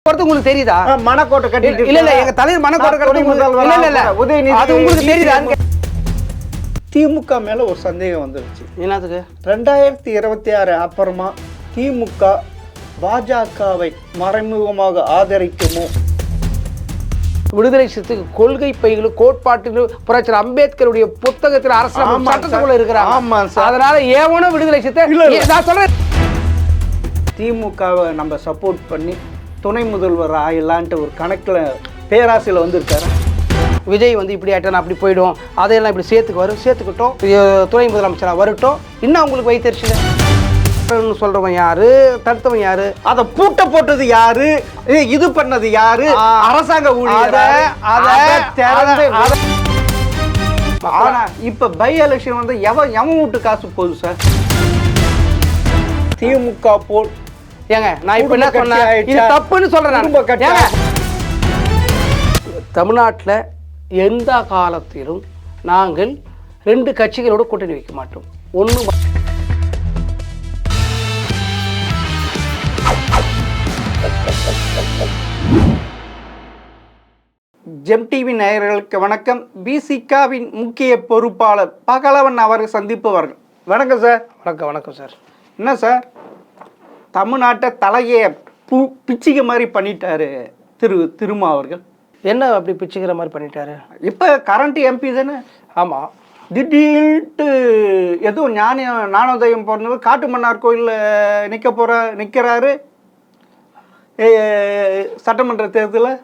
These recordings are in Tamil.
உங்களுக்கு தெரியுதா? மனக்கோட்டை கட்டிட்டு இல்ல எங்க தலைவர் மனக்கோட்டை கட்டி உதயநிதி அது உங்களுக்கு தெரியுதா? திமுக மேல ஒரு சந்தேகம் வந்துருச்சு. என்னதுக்கு? 2026 அப்புறமா திமுக பாஜகவை மறைமுகமாக ஆதரிக்குமோ? விடுதலை சிறுத்தைக்கு கொள்கை பைகளும் கோட்பாட்டிலும் புரட்சி அம்பேத்கருடைய புத்தகத்தில் அரசியல் சட்டத்துக்குள்ள இருக்கிறாங்க. அதனால ஏவனோ விடுதலை சிறுத்தை நான் சொல்றேன். திமுகவை நம்ம சப்போர்ட் பண்ணி துணை முதல்வர் ஆயிடலான்ட்டு ஒரு கணக்கில் பேராசையில் வந்துருக்காரு. விஜய் வந்து இப்படி ஆகிட்டா அப்படி போயிடும், அதையெல்லாம் இப்படி சேர்த்துக்கிட்டோம், துணை முதலமைச்சராக வரட்டும். இன்னும் அவங்களுக்கு வைத்தறிச்சல சொல்றவன் யாரு, தடுத்தவன் யாரு, அதை பூட்ட போட்டது யாரு, இது பண்ணது யாரு, அரசாங்க ஊழியர். ஆனா இப்ப பை எலெக்ஷன் வந்து எவன் வீட்டு காசு போகுது சார்? திமுக போல் ஏங்க நான் இப்ப என்ன சொன்னேன், இது தப்புன்னு சொல்றேன். தமிழ்நாட்டில் எந்த காலத்திலும் நாங்கள் 2 கட்சிகளோட கூட்டணி வைக்க மாட்டோம். ஒன்று ஜெம் டிவி நேயர்களுக்கு வணக்கம். பிசிகாவின் முக்கிய பொறுப்பாளர் பகலவன் அவர்கள் சந்திப்பவர்கள். வணக்கம் சார். வணக்கம் சார். என்ன சார், தமிழ்நாட்டை தலையை பிச்சுக்க மாதிரி பண்ணிட்டாரு திருமா அவர்கள். என்ன அப்படி பிச்சுக்கிற மாதிரி பண்ணிட்டாரு? இப்போ கரண்ட் எம்பி தானே? ஆமாம். திடீர்னுட்டு எதுவும் ஞானோதயம் பிறந்தவர் காட்டு மன்னார் கோயிலில் நிற்கிறாரு சட்டமன்ற தேர்தலில்.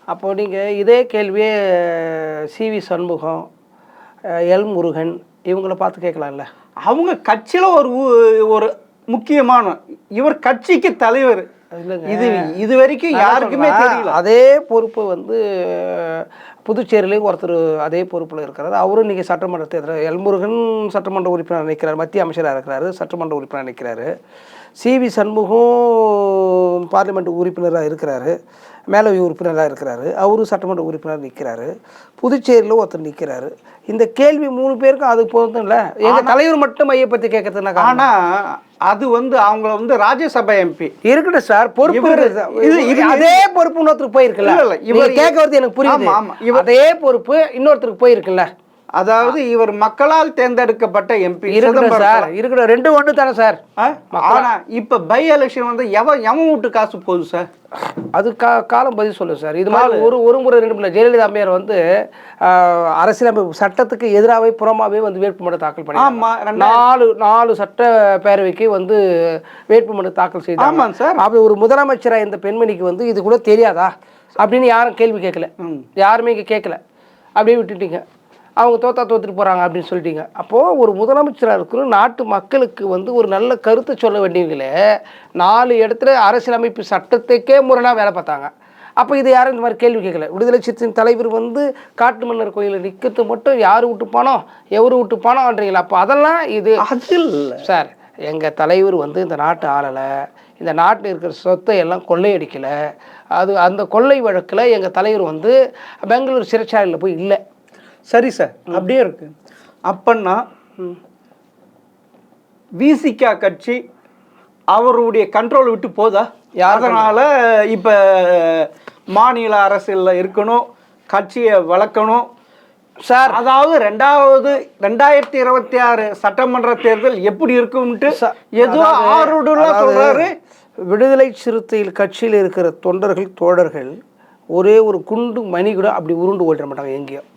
அப்போது நீங்கள் இதே கேள்வியே சிவி சண்முகம், எல் முருகன் இவங்கள பார்த்து கேட்கலாம்ல. அவங்க கட்சியில் ஒரு முக்கியமான, இவர் கட்சிக்கு தலைவர். இது வரைக்கும் யாருக்குமே தெரியல. அதே பொறுப்பு வந்து புதுச்சேரியிலேயும் ஒருத்தர் அதே பொறுப்பில் இருக்கிறார். அவரும் இன்றைக்கி சட்டமன்ற தேர்தல் எல்முருகன் சட்டமன்ற உறுப்பினர் நிற்கிறார், மத்திய அமைச்சராக இருக்கிறாரு, சட்டமன்ற உறுப்பினர் நிற்கிறாரு. சிவி சண்முகம் பார்லிமெண்ட் உறுப்பினராக இருக்கிறாரு, மேலவை உறுப்பினராக இருக்கிறாரு, அவரும் சட்டமன்ற உறுப்பினர் நிற்கிறாரு. புதுச்சேரியில் ஒருத்தர் நிற்கிறாரு. இந்த கேள்வி 3 பேருக்கும் அது போதும் இல்லை. எங்கள் தலைவர் மட்டும் மையப்பற்றி கேட்கறதுனா, ஆனால் அது வந்து அவங்கள வந்து ராஜ்யசபா எம்பி இருக்கட்டும் சார், பொறுப்பு அதே பொறுப்பு இன்னொருத்தருக்கு போயிருக்குல்ல. இவர் கேட்க வருது எனக்கு புரியுது. அதே பொறுப்பு இன்னொருத்தருக்கு போயிருக்குல்ல. அதாவது இவர் மக்களால் தேர்ந்தெடுக்கப்பட்ட எம்பி. இருக்கட்டும், 2 ஒன்று தானே சார். ஆனா இப்ப பை எலெக்ஷன் வந்து எவன் வீட்டு காசு போகுது சார்? அது காலம் பதில் சொல்லு சார். இது மாதிரி ஒரு முறை 2 முறை ஜெயலலிதா அம்மையார் வந்து அரசியலமைப்பு சட்டத்துக்கு எதிராகவே புறமாவே வந்து வேட்புமனு தாக்கல் பண்ணி 4 சட்ட பேரவைக்கு வந்து வேட்புமனு தாக்கல் செய்தாங்க சார். அப்படி ஒரு முதலமைச்சராக இந்த பெண்மணிக்கு வந்து இது கூட தெரியாதா அப்படின்னு யாரும் கேள்வி கேட்கல. யாருமே இங்கே கேட்கல, அப்படியே விட்டுட்டீங்க. அவங்க தோத்துட்டு போகிறாங்க அப்படின்னு சொல்லிட்டீங்க. அப்போது ஒரு முதலமைச்சராக இருக்கிற நாட்டு மக்களுக்கு வந்து ஒரு நல்ல கருத்தை சொல்ல வேண்டியவங்களே 4 இடத்துல அரசியலமைப்பு சட்டத்துக்கே முரணாக வேலை பார்த்தாங்க. அப்போ இது யாரும் இந்த மாதிரி கேள்வி கேட்கல. விடுதலை சிறுத்தையின் தலைவர் வந்து காட்டு மன்னர் கோயிலில் நிற்கிறது மட்டும் யார் விட்டு பணம், எவரு விட்டு பணம்ன்றீங்களா? அப்போ அதெல்லாம் இது அதில் சார். எங்கள் தலைவர் வந்து இந்த நாட்டு ஆளலை, இந்த நாட்டில் இருக்கிற சொத்தை எல்லாம் கொள்ளையடிக்கலை. அந்த கொள்ளை வழக்கில் எங்கள் தலைவர் வந்து பெங்களூர் சிறைச்சாலையில் போய் இல்லை. சரி சார், அப்படியே இருக்கு. அப்பன்னா விசிகா கட்சி அவருடைய கண்ட்ரோல் விட்டு போதா? அதனால இப்ப மாநில அரசியல்ல இருக்கணும், கட்சியை வளர்க்கணும் சார். அதாவது 2026 சட்டமன்ற தேர்தல் எப்படி இருக்கும்ட்டு ஏதோ ஆர்டர்லாம் சொல்றாரு. விடுதலை சிறுத்தைகள் கட்சியில் இருக்கிற தொண்டர்கள் தோழர்கள் ஒரே ஒரு குண்டு மணி கூட அப்படி உருண்டு ஓட்ட மாட்டாங்க எங்கேயும்.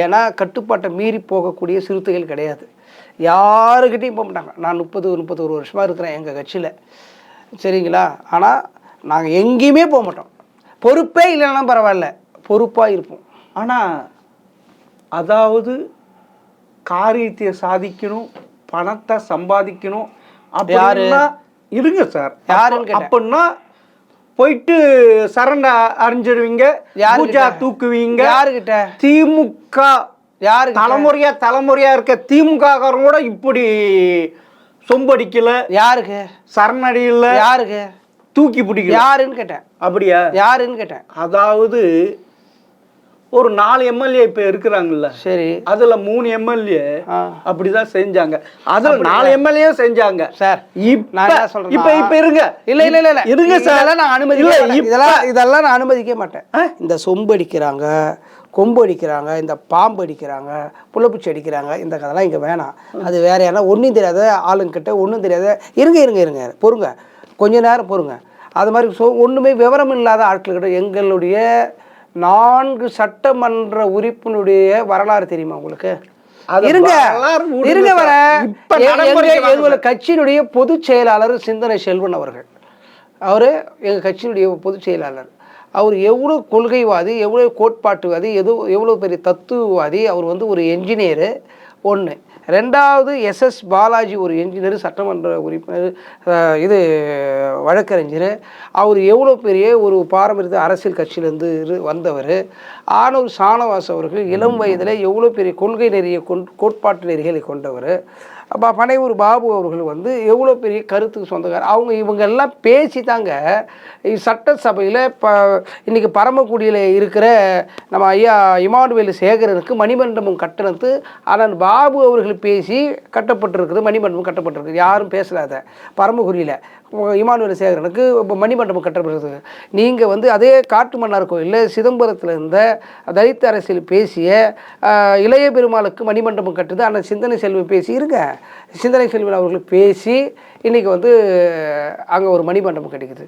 ஏன்னா கட்டுப்பாட்டை மீறி போகக்கூடிய சிறுத்தைகள் கிடையாது, யாருக்கிட்டையும் போக மாட்டாங்க. நான் 31 வருஷமாக இருக்கிறேன் எங்கள் கட்சியில், சரிங்களா? ஆனால் நாங்கள் எங்கேயுமே போக மாட்டோம். பொறுப்பே இல்லைன்னா பரவாயில்ல, பொறுப்பாக இருப்போம். ஆனால் அதாவது காரியத்தை சாதிக்கணும், பணத்தை சம்பாதிக்கணும் அப்படின்னா இருங்க சார். யாருன்னு அப்படின்னா போயிட்டு சரண அறிஞ்சிடுவீங்க, பூஜா தூக்குவீங்க. யாருக்கிட்ட? திமுக. யாரு தலைமுறையா இருக்க திமுக கூட இப்படி சொம்படிக்கல. யாருக்கு சரணடியில்? யாருக்கு தூக்கி பிடிக்கல? யாருன்னு கேட்டேன். அப்படியா? யாருன்னு கேட்டேன். அதாவது ஒரு 4 எம்எல்ஏ இப்ப இருக்கிறாங்கல்ல, சரி, அதுல 3 எம்எல்ஏ அப்படிதான் செஞ்சாங்க. அதுல 4 எம்எல்ஏ செஞ்சாங்க சார். இப்ப இப்ப இருங்க, இல்ல இல்ல இல்ல இருங்க சார், நான் இதெல்லாம் நான் அனுமதிக்க மாட்டேன். இந்த சொம்பு அடிக்கிறாங்க, கொம்பு அடிக்கிறாங்க, இந்த பாம்பு அடிக்கிறாங்க, புள்ளப்பூச்சி அடிக்கிறாங்க, இந்த கதைலாம் இங்கே வேணாம். அது வேற யாரா ஒன்றும் தெரியாத ஆளுங்கிட்ட ஒன்றும் தெரியாத இருங்க பொறுங்க, கொஞ்ச நேரம் பொறுங்க. அது மாதிரி ஒன்றுமே விவரம் இல்லாத ஆட்கள்கிட்ட எங்களுடைய 4 சட்டமன்ற உறுப்பினுடைய வரலாறு தெரியுமா உங்களுக்கு? இருங்க வர எங்க கட்சியினுடைய பொதுச் செயலாளர் சிந்தனை செல்வன் அவர்கள், அவரு எங்க கட்சியினுடைய பொதுச் செயலாளர். அவர் எவ்வளோ கொள்கைவாதி, எவ்வளோ கோட்பாட்டுவாதி, எவ்வளோ பெரிய தத்துவவாதி. அவர் வந்து ஒரு என்ஜினியரு ஒன்று. ரெண்டாவது எஸ்எஸ் பாலாஜி ஒரு என்ஜினியர், சட்டமன்ற உறுப்பினர், இது வழக்கறிஞர். அவர் எவ்வளோ பெரிய ஒரு பாரம்பரிய அரசியல் கட்சியிலேருந்து வந்தவர். ஆனூர் ஷானவாஸ் அவர்கள் இளம் வயதில் எவ்வளோ பெரிய கொள்கை நெறிய கோட்பாட்டு நெறிகளை கொண்டவர். பனையூர் பாபு அவர்கள் வந்து எவ்வளோ பெரிய கருத்துக்கு சொந்தக்காரர். இவங்கெல்லாம் பேசி தாங்க சட்டசபையில் இன்றைக்கி பரமக்குடியில் இருக்கிற நம்ம ஐயா இமானுவேல் சேகரனுக்கு மணிமண்டபம் கட்டணத்து அண்ணன் பாபு அவர்கள் பேசி கட்டப்பட்டிருக்குது. மணிமண்டபம் கட்டப்பட்டிருக்கு, யாரும் பேசலாத. பரமக்குடியில் இமானுவேல் சேகரனுக்கு மணிமண்டபம் கட்டப்பட்டிருக்கு. நீங்கள் வந்து அதே காட்டுமன்னார் கோயிலில் சிதம்பரத்தில் இருந்த தலித் அரசியல் பேசிய இளைய பெருமாளுக்கு மணிமண்டபம் கட்டுது அண்ணன் சிந்தனை செல்வன் பேசி இருங்க. சிந்தனை செல்வன் அவர்கள் பேசி இன்றைக்கி வந்து அங்கே ஒரு மணிமண்டபம் கிடைக்குது.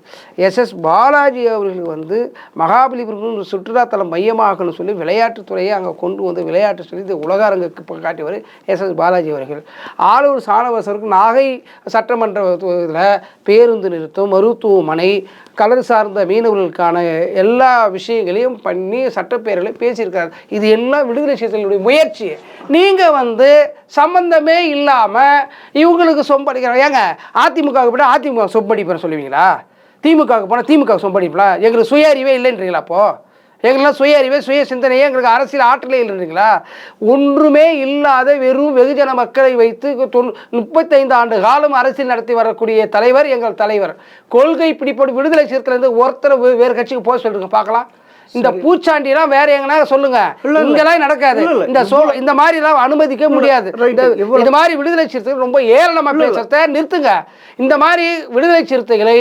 எஸ்எஸ் பாலாஜி அவர்கள் வந்து மகாபலிபுரம் சுற்றுலாத்தலம் மையமாகணும்னு சொல்லி விளையாட்டுத்துறையை அங்கே கொண்டு வந்து விளையாட்டு சொல்லி இந்த உலக அரங்குக்கு காட்டியவர் எஸ்எஸ் பாலாஜி அவர்கள். ஆளூர் சாணவாசருக்கு நாகை சட்டமன்ற இதில் பேருந்து நிறுத்தம், மருத்துவமனை, கடல் சார்ந்த மீனவர்களுக்கான எல்லா விஷயங்களையும் பண்ணி சட்டப்பேரவையில் பேசியிருக்காரு. இது எல்லாம் விடுதலை சிறுத்தைகளுடைய முயற்சி. நீங்கள் வந்து சம்பந்தமே இல்லாமல் இவங்களுக்கு சொம்படிக்கிறாங்க. ஏங்க அதிமுகவுக்கு போய்ட்டு அதிமுக சொம்படிப்பேன்னு சொல்லுவீங்களா? திமுகவுக்கு போனால் திமுக சொம்படிப்பலாம்? எங்களுக்கு சுய அறிவே இல்லைன்றீங்களா? அப்போது எங்களாம் சுய அறிவே சுய சிந்தனையே எங்களுக்கு அரசியல் ஆற்றலே இல்லைன்றீங்களா? ஒன்றுமே இல்லாத வெறும் வெகுஜன மக்களை வைத்து 35 ஆண்டு காலம் அரசியல் நடத்தி வரக்கூடிய தலைவர் எங்கள் தலைவர். கொள்கை பிடிப்போடு விடுதலை சிறுத்தையிலேருந்து ஒருத்தர் வேறு கட்சிக்கு போக சொல்லுங்க பார்க்கலாம். இந்த பூச்சாண்டிலாம் வேற எங்கன்னா சொல்லுங்க, இங்கெல்லாம் நடக்காது. இந்த மாதிரி எல்லாம் அனுமதிக்க முடியாது. இந்த மாதிரி விடுதலை சிறுத்தைகள் ரொம்ப ஏளனமா பேசுறத நிறுத்துங்க. இந்த மாதிரி விடுதலை சிறுத்தைகளை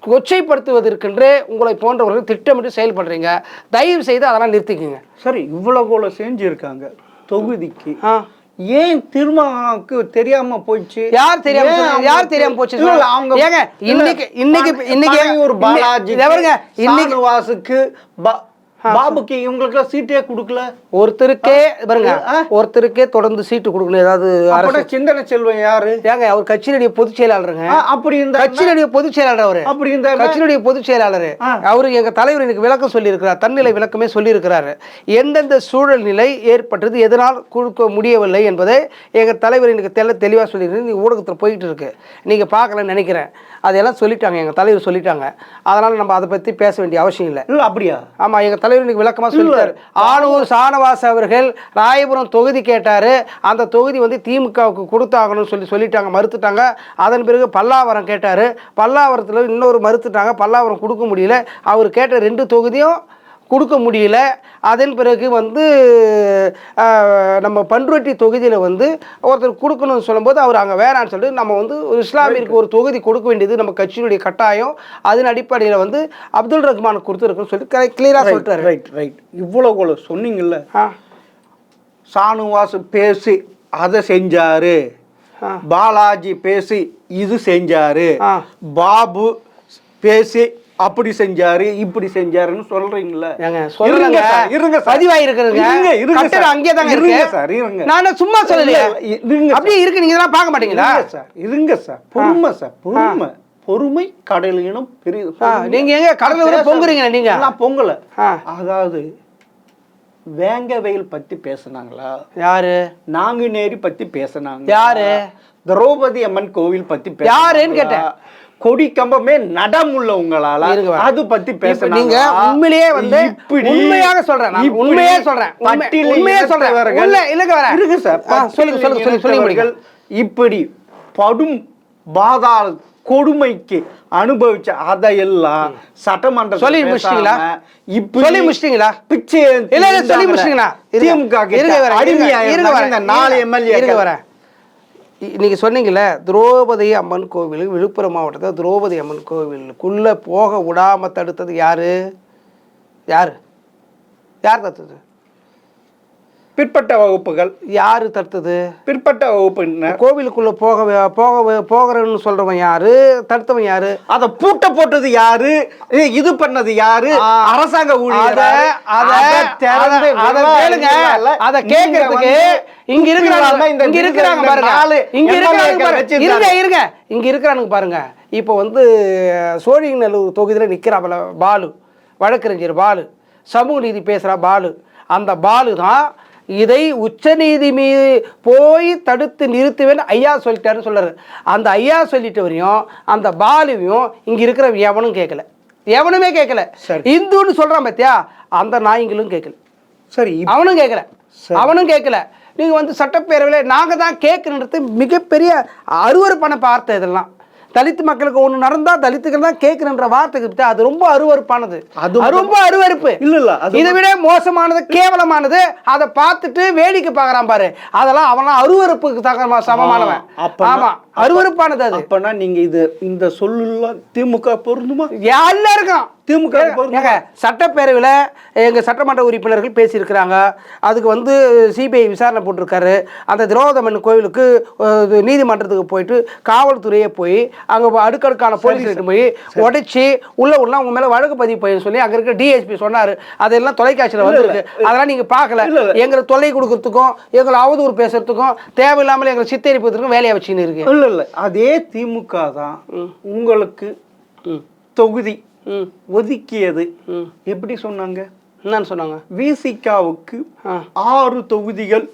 கொச்சைப்படுத்துவதற்கென்று உங்களை போன்றவர்கள் திட்டமிட்டு செயல்படுறீங்க. தயவு செய்து அதெல்லாம் நிறுத்திக்குங்க. சரி, இவ்வளவு செஞ்சிருக்காங்க தொகுதிக்கு, ஏன் திருமாவுக்கு தெரியாம போச்சு? யார் தெரியாம போச்சு? ஏங்க இன்னைக்கு ஒரு பாலாஜி வாசுக்கு பாபுக்கு இவங்களுக்கு சீட்டே கொடுக்கல. ஒருத்தருக்கே தொடர்ந்து சீட்டு கொடுக்கணும். ஏதாவது சிந்தனை செல்வன் யாரு? ஏங்க அவர் கட்சியினுடைய பொதுச் செயலாளருங்க. அப்படி இந்த கட்சியினுடைய பொதுச் செயலாளர் அவரு. அப்படி இந்த கட்சியினுடைய பொதுச் செயலாளர் அவரு எங்க தலைவர் எனக்கு விளக்கம் சொல்லியிருக்கிறார். தன்னிலை விளக்கமே சொல்லியிருக்கிறாரு. எந்தெந்த சூழல் நிலை ஏற்பட்டது, எதனால் கொடுக்க முடியவில்லை என்பதை எங்க தலைவர் எனக்கு தெளிவாக சொல்லியிருக்கு. நீங்க ஊடகத்தில் போயிட்டு இருக்கு, நீங்க பார்க்கலன்னு நினைக்கிறேன். அதெல்லாம் சொல்லிட்டாங்க, எங்க தலைவர் சொல்லிட்டாங்க. அதனால நம்ம அதை பத்தி பேச வேண்டிய அவசியம் இல்லை. அப்படியா? ஆமா, எங்க தலைவர் விளக்கமா சொல்லிட்டாரு. ஆளூர் சாணவாஸ் அவர்கள் ராயபுரம் தொகுதி கேட்டாரு. அந்த தொகுதி வந்து திமுகவுக்கு கொடுத்தாகணும்னு சொல்லிட்டாங்க, மறுத்துட்டாங்க. அதன் பிறகு பல்லாவரம் கேட்டாரு. பல்லாவரத்தில் இன்னொரு மறுத்துட்டாங்க, பல்லாவரம் கொடுக்க முடியல. அவர் கேட்ட 2 தொகுதியும் கொடுக்க முடியல. அதன் பிறகு வந்து நம்ம பண்ருட்டி தொகுதியில் வந்து ஒருத்தர் கொடுக்கணும்னு சொல்லும்போது அவர் அங்கே வேணான்னு சொல்லிட்டு நம்ம வந்து ஒரு இஸ்லாமியருக்கு ஒரு தொகுதி கொடுக்க வேண்டியது நம்ம கட்சியினுடைய கட்டாயம். அதன் அடிப்படையில் வந்து அப்துல் ரஹ்மான் கொடுத்துருக்குன்னு சொல்லிட்டு கிளியராக சொல்லிட்டாரு. ரைட். இவ்வளோ சொன்னீங்கல்ல, சானுவாசு பேசி அதை செஞ்சாரு, பாலாஜி பேசி இது செஞ்சாரு, பாபு பேசி அப்படி செஞ்சாரு இப்படி செஞ்சாருன்னு சொல்றீங்களா? இருங்க, நான் சும்மா சொல்லலையே, அப்படியே இருக்கு. நீங்க இதெல்லாம் பார்க்க மாட்டீங்களா? இருங்க சார், பொறுமை கடலினும் பெரிய. நீங்க எங்க கடலை பொங்குறீங்க? நீங்க பொங்கல. அதாவது வேங்கவயல் பத்தி பேசினாங்களா? யாரு? நாங்குநேரி பத்தி பேசினாங்க. யாரு? திரௌபதி அம்மன் கோவில் பத்தி யாருன்னு கேட்டேன். கொடி கம்பமே நடம் உள்ள உங்களால அது பத்தி பேச நீங்க உண்மையிலேயே வந்து உண்மையாக சொல்றேன், உண்மையே சொல்றேன், உண்மையே சொல்றேன். இல்லங்க வர இருங்க சார், சொல்லுங்க. இப்படி படும் பாதாள கொடுமைக்கு அனுபவிச்ச அதையெல்லாம் சட்டமன்ற சொல்லி முடிச்சிட்டீங்களா? சொல்லி முடிச்சிட்டீங்களா? பிச்சை இல்ல இல்ல சொல்லி முடிச்சிட்டீங்களா? திமுக வரேன். நீங்க சொன்னீங்கல்ல திரௌபதி அம்மன் கோவில், விழுப்புரம் மாவட்டத்தில் திரௌபதி அம்மன் கோவிலுக்குள்ள போக விடாம தடுத்தது யாரு? யார் தடுத்தது? பிற்பட்ட வகுப்புகள். யாரு தடுத்தது? பிற்பட்ட வகுப்பு. கோவிலுக்குள்ள போகிறன்னு சொல்றவன் யாரு? தடுத்தவன் யாரு? அத பூட்ட போட்டது யாரு? இது பண்ணது யாரு? அரசாங்க ஊழியர். அத கேட்கறதுக்கு இங்க இருக்கிறாங்க பாருங்க. இங்க இருக்கிறானுங்க பாருங்க. இப்போ வந்து சோழிங்கநல்லூர் தொகுதியில் நிற்கிறான் பாலு, வழக்கறிஞர் பாலு, சமூக நீதி பேசுகிற பாலு. அந்த பாலு தான் இதை உச்சநீதி மீது போய் தடுத்து நிறுத்துவேன்னு ஐயா சொல்லிட்டாருன்னு சொல்றாரு. அந்த ஐயா சொல்லிட்டு வரையும் அந்த பாலுவையும் இங்க இருக்கிற எவனுமே கேட்கல. இந்துன்னு சொல்றான் பாத்தியா, அந்த நாய்களும் கேட்கல. சரி, அவனும் கேட்கல. நீங்க வந்து சட்டப்பேரவையில் நாங்க தான் கேட்கணுன்றது மிகப்பெரிய அருவருப்பான வார்த்தை. இதெல்லாம் தலித்து மக்களுக்கு ஒன்று நடந்தால் தலித்துக்கள் தான் கேட்கணுன்ற வார்த்தைக்கு அது ரொம்ப அருவருப்பானது. அது ரொம்ப அருவருப்பு. இல்ல இதை விட மோசமானது, கேவலமானது. அதை பார்த்துட்டு வேடிக்கை பார்க்கறான் பாரு, அதெல்லாம் அவனா அருவருப்புக்கு சமமானவன். ஆமா, அருவருப்பானது அது. அப்பனா நீங்க இந்த சொல்லலாம் திமுக பொருந்துமா? எல்லாருக்கும் திமுக சட்டப்பேரவையில் எங்கள் சட்டமன்ற உறுப்பினர்கள் பேசியிருக்கிறாங்க. அதுக்கு வந்து சிபிஐ விசாரணை போட்டிருக்காரு. அந்த திரௌபதி கோவிலுக்கு நீதிமன்றத்துக்கு போயிட்டு காவல்துறையே போய் அங்கே அடுக்கடுக்கான போலீஸ் போய் உடைச்சி உள்ள அவங்க மேலே வழக்கு பதிவு போய் சொல்லி அங்கே இருக்கிற டிஎஸ்பி சொன்னார். அதெல்லாம் தொலைக்காட்சியில் வந்துருக்கு. அதெல்லாம் நீங்கள் பார்க்கல. எங்களை தொல்லை கொடுக்கறதுக்கும் எங்களை அவதூறு பேசுறதுக்கும் தேவையில்லாமல் எங்களை சித்தரிப்பதற்கும் வேலையை வச்சுன்னு இருக்கு. இல்லை அதே திமுக தான் உங்களுக்கு தொகுதி ஒதுக்கியது. எப்படி சொன்னாங்க? என்னன்னு சொன்னாங்க? விசிகாவுக்கு 6 தொகுதிகள்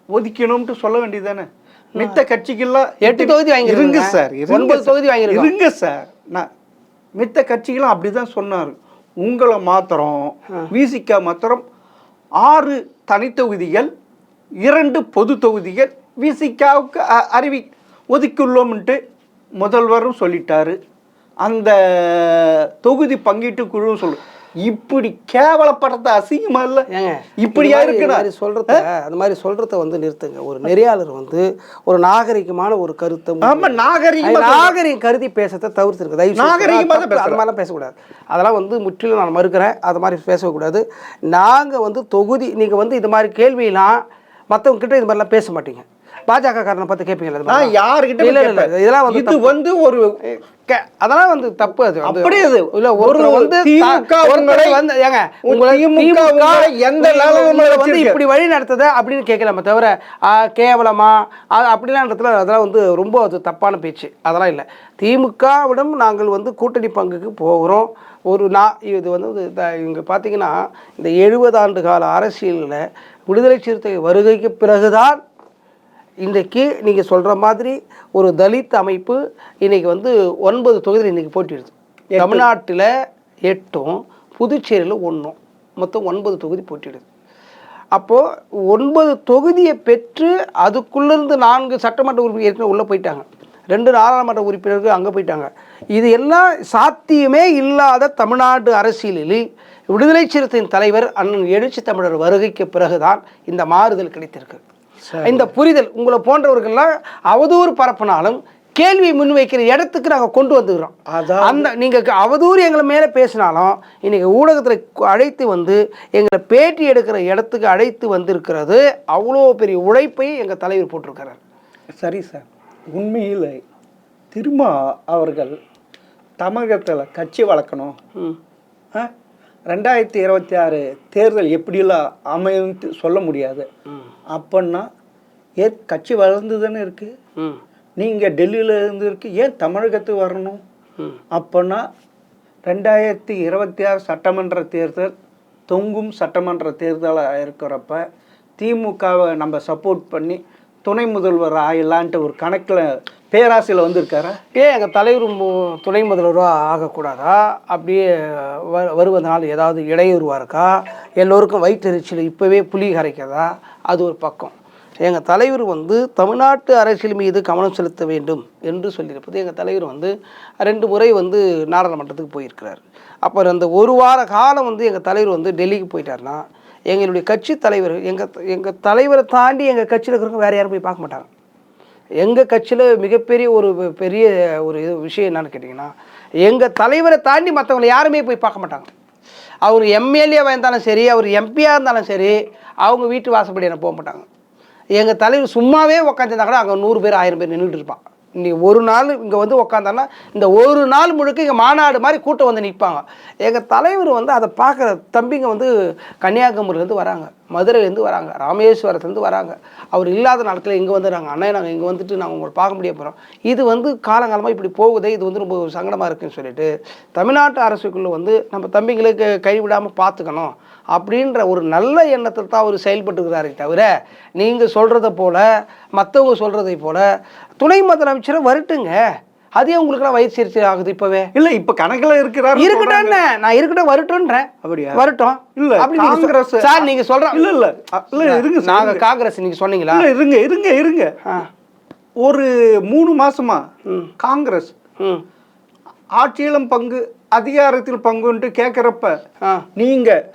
ஒதுக்கணும்னு சொல்ல வேண்டியதானே? மித்த கட்சிகள்லாம் 8 தொகுதி வாங்கிருங்க சார், 9 தொகுதி வாங்கிருங்க சார். நான் மித்த கட்சிகளும் அப்படிதான் சொன்னாரு. உங்களை மாத்திரம் விசிகா மாத்திரம் 6 தனித்தொகுதிகள் 2 பொது தொகுதிகள் விசிகாவுக்கு ஒதுக்கியுள்ளோம்ட்டு முதல்வரும் சொல்லிட்டாரு. அந்த தொகுதி பங்கீட்டு குழு சொல்லு. இப்படி கேவலப்படுறது அசிங்கமா இல்ல? இப்படியா இருக்கு சொல்றத அந்த மாதிரி சொல்றத வந்து நிறுத்துங்க. ஒரு நெறியாளர் வந்து ஒரு நாகரிகமான ஒரு கருத்தை நாகரிகம் கருதி பேசத்தை தவிர்த்துருக்கு. தயவு அது மாதிரிலாம் பேசக்கூடாது. அதெல்லாம் வந்து முற்றிலும் நான் மறுக்கிறேன். அது மாதிரி பேசக்கூடாது. நாங்கள் வந்து தொகுதி நீங்கள் வந்து இது மாதிரி கேள்வியெல்லாம் மற்றவங்க கிட்ட இது மாதிரிலாம் பேச மாட்டீங்க. பாஜக காரனை பார்த்து கேட்பீங்களா? யாருக்கிட்ட இல்ல இல்ல, இதெல்லாம் வந்து இது வந்து ஒரு அதெல்லாம் வந்து தப்பு. அது அப்படியே இல்ல ஒரு வந்து ஏங்க வந்து இப்படி வழி நடத்துத அப்படின்னு கேட்கலாமே தவிர கேவலமா அப்படிலாம்ன்றதுல அதெல்லாம் வந்து ரொம்ப அது தப்பான பேச்சு. அதெல்லாம் இல்லை. திமுகவிடம் நாங்கள் வந்து கூட்டணி பங்குக்கு போகிறோம். இது வந்து இங்கே பார்த்தீங்கன்னா இந்த 70 ஆண்டு கால அரசியலில் விடுதலை சிறுத்தை வருகைக்கு பிறகுதான் இன்றைக்கு நீங்கள் சொல்கிற மாதிரி ஒரு தலித் அமைப்பு இன்றைக்கி வந்து 9 தொகுதியில் இன்றைக்கி போட்டிடுது. தமிழ்நாட்டில் 8ம் புதுச்சேரியில் 1ம் மொத்தம் 9 தொகுதி போட்டிடுது. அப்போது 9 தொகுதியை பெற்று அதுக்குள்ளேருந்து 4 சட்டமன்ற உறுப்பினர் உள்ளே போயிட்டாங்க, 2 நாடாளுமன்ற உறுப்பினர்கள் அங்கே போயிட்டாங்க. இது எல்லாம் சாத்தியமே இல்லாத தமிழ்நாடு அரசியலில் விடுதலை சிறுத்தையின் தலைவர் அண்ணன் எழுச்சி தமிழர் வருகைக்கு பிறகுதான் இந்த மாறுதல் கிடைத்திருக்கு. இந்த புரிதல் உங்களை போன்றவர்கள்லாம் அவதூறு பரப்பினாலும் கேள்வி முன்வைக்கிற இடத்துக்கு நாங்கள் கொண்டு வந்துக்கிறோம். அந்த நீங்கள் அவதூறு எங்களை மேலே பேசினாலும் இன்னைக்கு ஊடகத்தில் அழைத்து வந்து எங்களை பேட்டி எடுக்கிற இடத்துக்கு அழைத்து வந்திருக்கிறது அவ்வளோ பெரிய உழைப்பை எங்கள் தலைவர் போட்டிருக்கிறார். சரி சார், உண்மையில் திரும்ப அவர்கள் தமிழகத்தில் கட்சி வளர்க்கணும். 2026 தேர்தல் எப்படியெல்லாம் அமையும்னு சொல்ல முடியாது. அப்படின்னா கட்சி வளர்ந்து தானே இருக்குது. நீங்கள் டெல்லியில் இருந்து இருக்கு, ஏன் தமிழகத்துக்கு வரணும்? அப்படின்னா 2026 சட்டமன்ற தேர்தல் தொங்கும் சட்டமன்ற தேர்தலாக இருக்கிறப்ப திமுகவை நம்ம சப்போர்ட் பண்ணி துணை முதல்வர் ஆகலான்ட்டு ஒரு கணக்கில் பேராசையில் வந்திருக்காரா? எங்கள் தலைவர் துணை முதல்வராக ஆகக்கூடாதா? அப்படியே வருவதனால் ஏதாவது இடையூறுவாக இருக்கா? எல்லோருக்கும் வயிற்றெரிச்சல் இப்போவே புலி கரைக்கிறதா? அது ஒரு பக்கம். எங்கள் தலைவர் வந்து தமிழ்நாட்டு அரசியல் மீது கவனம் செலுத்த வேண்டும் என்று சொல்லியிருப்பது. எங்கள் தலைவர் வந்து 2 முறை வந்து நாடாளுமன்றத்துக்கு போயிருக்கிறார். அப்புறம் அந்த ஒரு வார காலம் வந்து எங்கள் தலைவர் வந்து டெல்லிக்கு போயிட்டார்னா எங்களுடைய கட்சி தலைவர் எங்கள் தலைவரை தாண்டி எங்கள் கட்சியில் இருக்கிறவங்க வேறு யாரும் போய் பார்க்க மாட்டாங்க. எங்கள் கட்சியில் மிகப்பெரிய பெரிய விஷயம் என்னன்னு கேட்டிங்கன்னா, எங்கள் தலைவரை தாண்டி மற்றவங்களை யாருமே போய் பார்க்க மாட்டாங்க. அவர் எம்எல்ஏவாக இருந்தாலும் சரி, அவர் எம்பியாக இருந்தாலும் சரி, அவங்க வீட்டு வாசப்படி என்ன போக மாட்டாங்க. எங்கள் தலைவர் சும்மாவே உட்காந்துருந்தா கூட அங்கே 100 பேர் 1000 பேர் நின்றுட்டு இருப்பான். இன்றைக்கி ஒரு நாள் இங்கே வந்து உட்காந்தான்னா இந்த ஒரு நாள் முழுக்க இங்கே மாநாடு மாதிரி கூட்டம் வந்து நிற்பாங்க. எங்கள் தலைவர் வந்து அதை பார்க்குற தம்பிங்க வந்து கன்னியாகுமரியிலேருந்து வராங்க, மதுரையிலேருந்து வராங்க, ராமேஸ்வரத்துலேருந்து வராங்க. அவர் இல்லாத நாட்களில் இங்கே வந்துடுறாங்க. அண்ணா நாங்கள் இங்கே வந்துட்டு நாங்கள் உங்களை பார்க்க முடிய போகிறோம். இது வந்து காலங்காலமாக இப்படி போகுதே, இது வந்து ரொம்ப சங்கடமாக இருக்குதுன்னு சொல்லிட்டு தமிழ்நாட்டு அரசுக்குள்ளே வந்து நம்ம தம்பிங்களுக்கு கைவிடாமல் பார்த்துக்கணும் அப்படின்ற ஒரு நல்ல எண்ணத்தில் தான் அவர் செயல்பட்டுக்கிறாரே தவிர, நீங்கள் சொல்கிறத போல் மற்றவங்க சொல்கிறதை போல் துணை முதலமைச்சரை வரட்டுங்க, அதே உங்களுக்குலாம் வயிற்று ஆகுது. இப்போவே இல்லை, இப்போ கணக்கில் இருக்கிறார் இருக்கட்டும், நான் இருக்கட்டும் வரட்டும்ன்றேன். அப்படியா? வரட்டும். இல்லை அப்படி காங்கிரஸ் சார் நீங்கள் சொல்கிறேன். இல்லை இல்லை இல்லை இருங்க, நாங்கள் காங்கிரஸ் நீங்கள் சொன்னீங்களா? இல்லை இருங்க இருங்க இருங்க ஒரு 3 மாசமா காங்கிரஸ் ஆட்சியிலும் பங்கு அதிகாரத்தில் பங்குன்ட்டு கேட்குறப்ப நீங்கள்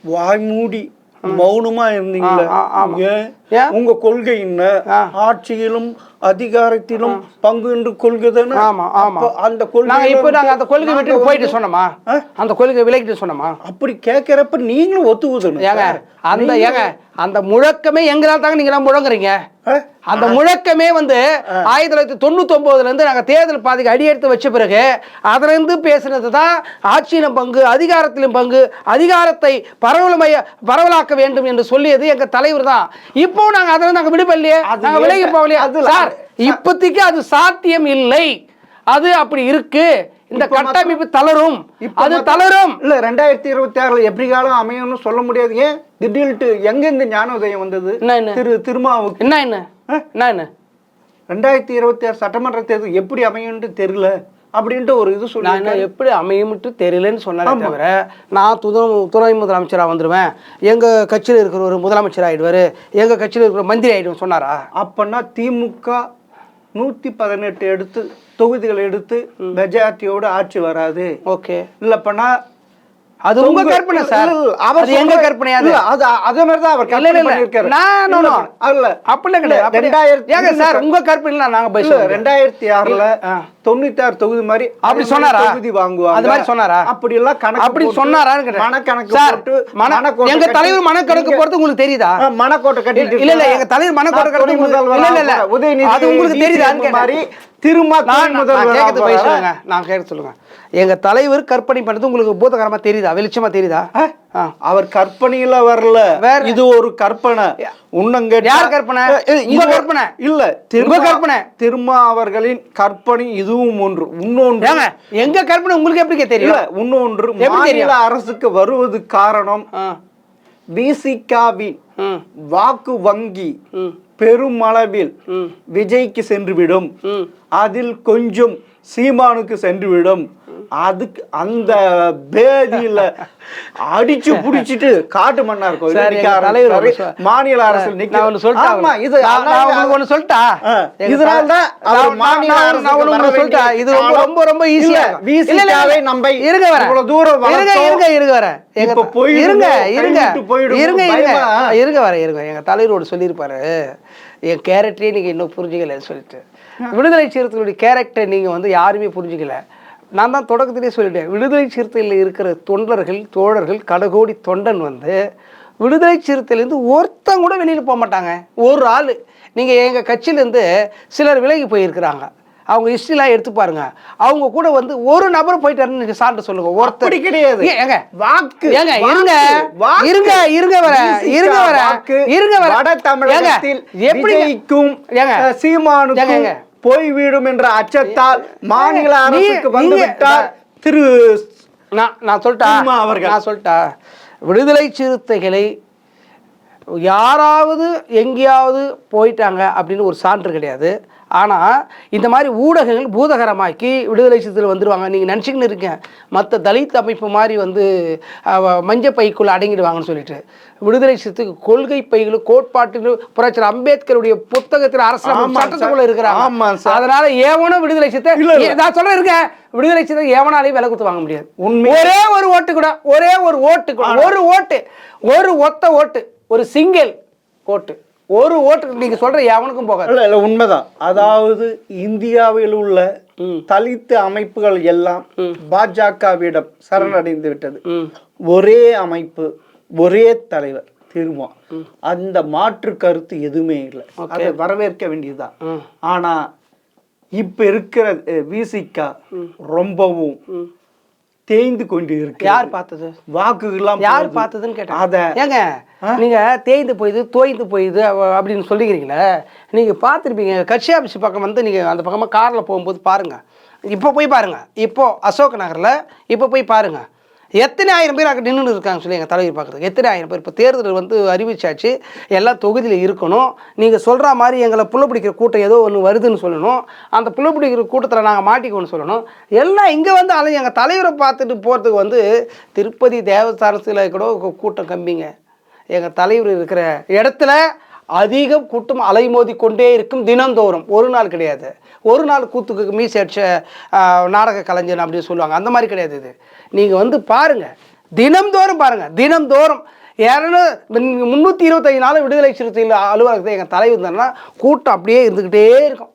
வாய் மூடி மௌனமா இருந்தீங்களா? உங்க கொள்கை என்ன? ஆட்சியிலும் அதிகாரத்திலும் பங்கு என்று கொள்கை தானே. அந்த கொள்கை இப்ப நாங்க அந்த கொள்கை விட்டு போயிட்டு சொன்னோமா? அந்த கொள்கை விலகிட்டு சொன்னோமா? அப்படி கேட்கிறப்ப நீங்களும் ஒத்துக்குதணும். அந்த முழக்கமே எங்களால் தாங்க நீங்க முழங்குறீங்க. அந்த முழக்கமே வந்து 1999 நாங்கள் தேர்தல் பாதைக்கு அடியெடுத்து வச்ச பிறகு அதிலிருந்து பேசுனது தான் ஆட்சியிலும் பங்கு அதிகாரத்திலும் பங்கு, அதிகாரத்தை பரவலாக்க வேண்டும் என்று சொல்லியது எங்க தலைவர் தான். இப்போ நாங்கள் அதில் நாங்கள் விடுபடலையே, நாங்கள் விலகி போகலையே சார். இப்போதைக்கு அது சாத்தியம் இல்லை. அது அப்படி இருக்கு. இந்த கட்டமைப்பு தளரும், அது தளரும். இல்ல 2026 எப்படி காலம் அமையும்னு சொல்ல முடியாது. ஏன் திடீர்னு எங்க இந்த ஞானோதயம் வந்தது? திருமாவுக்கு என்ன 2026 சட்டமன்ற தேர்தல் எப்படி அமையும்னு தெரியல அப்படின்ட்டு ஒரு இது சொன்னாங்க. எப்படி அமையும்ட்டு தெரியலன்னு சொன்னாலே தவிர, நான் துணை முதலமைச்சராக வந்துடுவேன், எங்கள் கட்சியில் இருக்கிற ஒரு முதலமைச்சர் ஆகிடுவார், எங்கள் கட்சியில் இருக்கிற மந்திரி ஆகிடுவேன் சொன்னாரா? அப்பன்னா திமுக 118 தொகுதிகள் எடுத்து மெஜாரிட்டியோட ஆட்சி வராது. ஓகே இல்லப்பனா அது உங்க கற்பனை சார். அவர் எங்க கற்பனையா? அது அதே மாதிரி தான் அவர் கற்பனை பண்ணிருக்காரு. நான் இல்ல அப்படி கிடையாது. ஏங்க சார் உங்க கற்பனை நாங்க பேசுறோம். 2006ல 96 தொகுதி மாதிரி அப்படி சொன்னாரா? தொகுதி வாங்குவாங்க அது மாதிரி சொன்னாரா? அப்படி எல்லாம் கணக்கு அப்படி சொன்னாரான்னு மனக்கணக்கு போட்டு எங்க தலைவர் மனக்கணக்கு போறது உங்களுக்கு தெரியுதா? மனக்கோட்டை கட்டிட்டு இல்ல இல்ல எங்க தலைவர் மனக்கோட்டை கட்டி இல்ல இல்ல உதயநிதி அது உங்களுக்கு தெரியுதான்னு மாதிரி நான் கேட்க சொல்லுங்க. எங்க தலைவர் கற்பனை பண்ணது உங்களுக்கு பூதகரமா தெரியுதா? வெளிச்சமா தெரியுதா? அவர் கற்பனையில வரல, இது ஒரு கற்பனை. யார் கற்பனை? கற்பனை இல்ல கற்பனை திருமா அவர்களின் கற்பனை. இதுவும் ஒன்று. இன்னொன்று எங்க கற்பனை உங்களுக்கு எப்படி தெரியும்? இன்னொன்று மாநில அரசுக்கு வருவது காரணம் விசிகாவின் வாக்கு வங்கி பெருமளவில் விஜய்க்கு சென்றுவிடும், அதில் கொஞ்சம் சீமானுக்கு சென்றுவிடும். அதுக்கு அந்த பேதியில அடிச்சு புடிச்சிட்டு காட்டு மன்னார் மாநில அரசு எங்க தலைவரோட சொல்லியிருப்பாரு, என் கேரக்டரே நீங்க இன்னும் புரிஞ்சுக்கல சொல்லிட்டு. விடுதலை சிறுத்தைகளுடைய கேரக்டர் நீங்க வந்து யாருமே புரிஞ்சுக்கல. நான் தான் தொடக்கத்திலே சொல்லிட்டேன், விடுதலை சிறுத்தையில் இருக்கிற தொண்டர்கள் தோழர்கள் கடகோடி தொண்டன் வந்து விடுதலை சிறுத்தையிலேருந்து ஒருத்தங்க கூட வெளியில் போக மாட்டாங்க. ஒரு ஆள் நீங்கள் எங்கள் கட்சியிலேருந்து சிலர் விலகி போயிருக்கிறாங்க, அவங்க ஹிஸ்ட்ரிலாம் எடுத்து பாருங்க. அவங்க கூட வந்து ஒரு நபர் போயிட்டாருன்னு நீங்க சான்று சொல்லுங்க. ஒருத்தர் கிடையாது. ஏங்க வாக்கு ஏங்க இருங்க இருங்க இருங்க வர இருங்க வர இருங்க வர வட தமிழகத்தில் எப்படிக்கும் சீமானுக்கும் போய்விடும் என்ற அச்சத்தால் மாநில அரசுக்கு வந்துவிட்டார் திரு நான் சொல்லிட்டா விடுதலை சிறுத்தைகளை யாராவது எங்கேயாவது போயிட்டாங்க அப்படின்னு ஒரு சான்று கிடையாது. ஆனால் இந்த மாதிரி ஊடகங்கள் பூதகரமாக்கி விடுதலை சிறுத்தைகள் வந்துடுவாங்க நீங்கள் நினச்சிக்கின்னு இருக்கேன். மற்ற தலித் அமைப்பு மாதிரி வந்து மஞ்சள் பைக்குள்ளே அடங்கிடுவாங்கன்னு சொல்லிட்டு விடுதலை சிறுத்தைக்கு கொள்கை பைகளும் கோட்பாட்டிலும் புரட்சி அம்பேத்கருடைய புத்தகத்தில் அரசியல் சட்டத்துக்குள்ள இருக்கிறாங்க. அதனால ஏவனும் விடுதலை சிறுத்தை நான் சொல்றேன் இருக்கேன் விடுதலை சிறுத்தை ஏவனாலையும் விலை குத்து வாங்க முடியாது. ஒரே ஒரு ஓட்டு கூட ஒரு ஒத்த ஓட்டு ஒரு சிங்கிள் ஓட்டு ஒரு ஓட்டு நீங்க சொல்ற எவனுக்கும் போகாது. இல்ல உண்மைதான். அதாவது இந்தியாவில் உள்ள தலித்து அமைப்புகள் எல்லாம் பாஜகவிடம் சரணடைந்து விட்டது. ஒரே அமைப்பு ஒரே தலைவர் தீர்மானம். அந்த மாற்று கருத்து எதுவுமே இல்லை. அதை வரவேற்க வேண்டியதுதான். ஆனா இப்ப இருக்கிற விசிகா ரொம்பவும் தேய்ந்து கொண்டு இருக்கு. யார் பார்த்தது? வாக்குகள்லாம் யார் பார்த்ததுன்னு கேட்டேன். அத ஏங்க நீங்க தேய்ந்து போயுது தோய்ந்து போயுது அப்படின்னு சொல்லிக்கிறீங்களே, நீங்க பார்த்துருப்பீங்க. கட்சி ஆஃபீஸ் பக்கம் வந்து நீங்க அந்த பக்கமா கார்ல போகும்போது பாருங்க. இப்போ போய் பாருங்க. இப்போ அசோக் நகர்ல இப்போ போய் பாருங்க. எத்தனை ஆயிரம் பேர் அங்கே நின்று இருக்காங்க சொல்லி எங்கள் தலைவர் பார்க்குறதுக்கு. எத்தனை ஆயிரம் பேர். இப்போ தேர்தல் வந்து அறிவிச்சாச்சு, எல்லா தொகுதியில் இருக்கணும். நீங்கள் சொல்கிற மாதிரி எங்களை புள்ள பிடிக்கிற கூட்டம் ஏதோ ஒன்று வருதுன்னு சொல்லணும். அந்த புள்ள பிடிக்கிற கூட்டத்தில் நாங்கள் மாட்டிக்கணும்னு சொல்லணும். எல்லாம் இங்கே வந்து எங்கள் தலைவரை பார்த்துட்டு போகிறதுக்கு வந்து திருப்பதி தேவஸ்தானத்தில் கூட கூட்டம் கம்மிங்க. எங்கள் தலைவர் இருக்கிற இடத்துல அதிகம் கூட்டம் அலைமோதி கொண்டே இருக்கும் தினந்தோறும். ஒரு நாள் கிடையாது. ஒரு நாள் கூத்துக்கு மீசி அடிச்ச நாடக கலைஞன் அப்படின்னு சொல்லுவாங்க. அந்த மாதிரி கிடையாது. இது நீங்கள் வந்து பாருங்கள், தினம்தோறும் பாருங்கள். தினம்தோறும் 325 நாள் விடுதலை சிறுத்தைகள் அலுவலகத்தை எங்கள் தலைவர் இருந்தாருன்னா கூட்டம் அப்படியே இருந்துக்கிட்டே இருக்கும்.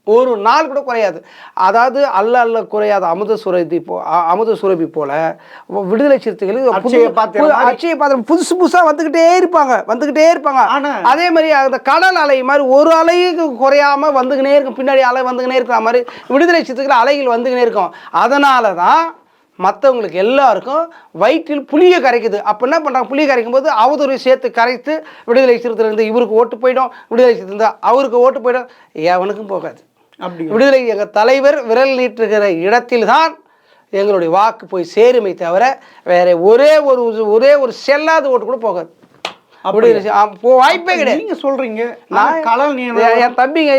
ஒரு நாள் கூட குறையாது. அதாவது அல்ல குறையாத அமுத சுரபி போல விடுதலை சிறுத்தைகள் அச்சய பாத்திரம் புதுசாக வந்துக்கிட்டே இருப்பாங்க. அதே மாதிரி அந்த கடல் அலை மாதிரி ஒரு அலைக்கு குறையாம வந்துக்கினே இருக்கும். பின்னாடி அலை வந்துக்கினே இருக்கிற மாதிரி விடுதலை சிறுத்தைகள் அலைகள் வந்துக்கினே இருக்கும். அதனால தான் மற்றவங்களுக்கு எல்லாருக்கும் வயிற்றில் புளியை கரைக்குது. அப்போ என்ன பண்ணுறாங்க? புளியை கரைக்கும் போது அவதூறு சேர்த்து கரைத்து விடுதலை சிறுத்தையிலிருந்து இவருக்கு ஓட்டு போயிடும், விடுதலை சிறுத்தை அவருக்கு ஓட்டு போயிடும். எவனுக்கும் போகாது. விடுதலை எங்கள் தலைவர் விரல் நீட்டுகிற இடத்தில் தான் எங்களுடைய வாக்கு போய் சேருமை தவிர வேற ஒரே ஒரு செல்லாத ஓட்டு கூட போகாது. வாய்ப்பே கிடையாது. நீங்க சொல்றீங்க. என் தம்பிங்க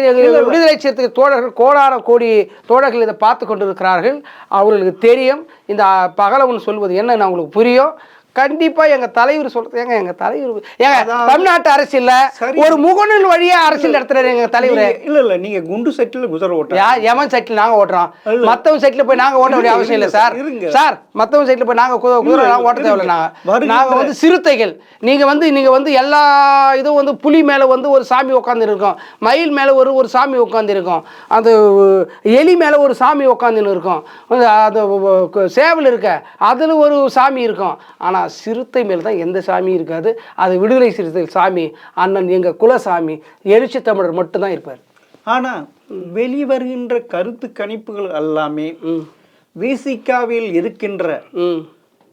விடுதலை சிறுத்தை தோழர்கள் கோடான கோடி தோழர்கள் இதை பார்த்து கொண்டிருக்கிறார்கள். அவர்களுக்கு தெரியும் இந்த பகலவன் சொல்வது என்னன்னு அவங்களுக்கு புரியும். கண்டிப்பா எங்க தலைவர் சொல்றது. எங்க தலைவர் தமிழ்நாட்டு அரசியல்ல ஒரு முகநூல் வழியா அரசியல் நடத்துறாரு எங்க தலைவர். இல்ல நீங்க குண்டு செட்டில் குதிரை ஓட்டுறீங்க. எவன் செட்டில் நாங்க ஓட்டுறோம். மத்தவங்க செட்டில் போய் நாங்க ஓட்ட வேண்டிய அவசியம் இல்லை சார். மத்தவங்க செட்டில் போய் நாங்க குதிரை ஓட்ட தேவையில்லை. நாங்க வந்து சிறுத்தைகள். நீங்க வந்து எல்லா இதுவும் வந்து புலி மேல வந்து ஒரு சாமி உட்காந்து இருக்கும், மயில் மேல ஒரு சாமி உட்காந்து இருக்கும், அந்த எலி மேல ஒரு சாமி உட்காந்துன்னு இருக்கும், அந்த சேவல் இருக்க அதுல ஒரு சாமி இருக்கும். ஆனா சிறுத்தை மேல் தான் எந்த சாமி இருக்காது. அது விடுதலை சிறுத்தை சாமி அண்ணன் எங்க குலசாமி எழுச்சி தமிழர் மட்டும்தான் இருப்பார். ஆனா வெளிவருகின்ற கருத்து கணிப்புகள் எல்லாமே விசிகாவில் இருக்கின்ற